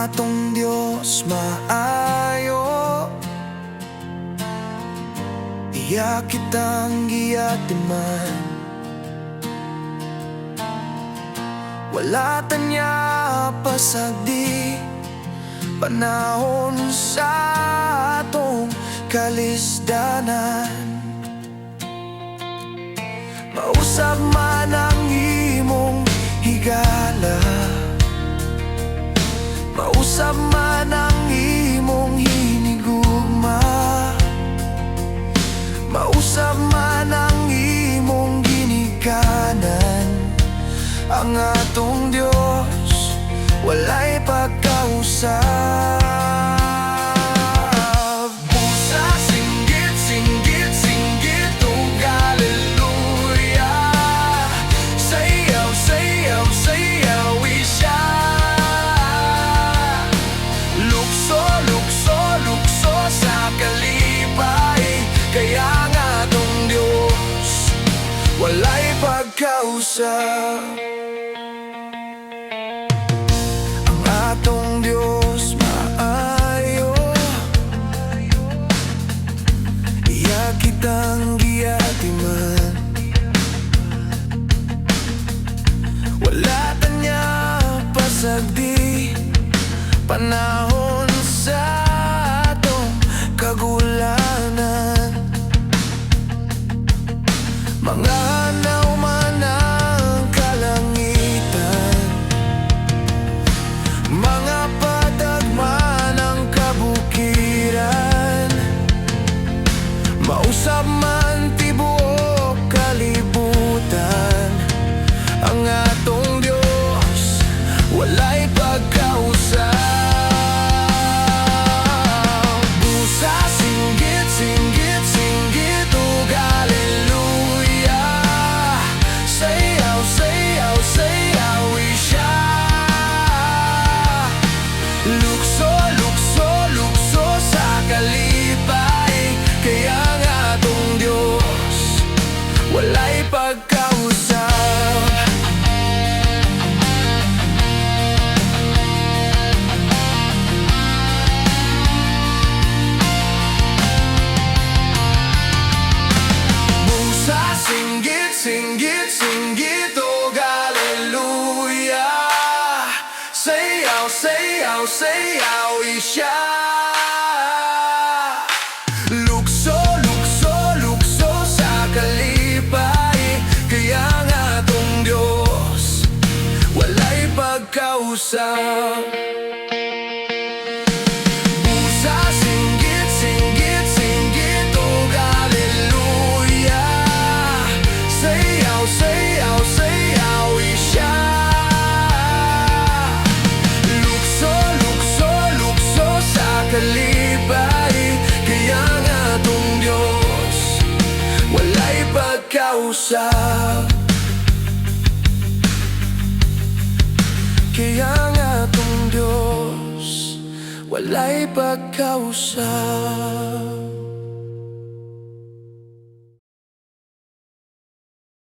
Atong Diyos Maayo, iya kitang giatiman. Wala tanya pasagdi, panahon sa atong kalisdanan. Mausab man ang imong higala, mausab man ang imong hinigugma, mausab man ang imong ginikanan. Ang atong Dios walay pagkausab. Busa, singgit, singgit, singgit, ug haleluya. Sayaw, sayaw, sayawi siya. Lukso, lukso, lukso sa kalipay, kaya ang atong Dios walay pagkausab. Atong Diyos Maayo, iya kitang giatiman. Wala tanya pasagdi, panahon sa atong kagul-anan. Mga hanaw man ang kalangitan, mga padagman ang kabukiran. Mausab man tibuok kalibutan, ang atong Dios walay pagkausab. Busa, singgit, singgit, singgit, ug haleluya. Sayaw, sayaw, sayawi siya. Lukso, lukso, lukso sa kalipay, kaya ang atong Diyos walay pagkausab. Busa, singgit, singgit, singgit, ug haleluya. Sayaw, sayaw, sayawi siya. Lukso, lukso, lukso sa kalipay, kaya ang atong Diyos walay pagkausab. Busa, singgit, singgit, singgit, ug haleluya. Sayaw, sayaw, sayawi siya. Lukso, lukso, lukso sa kalipay, kaya ang atong Diyos walay pagkausab. Kaya ang atong Diyos walay pagkausab.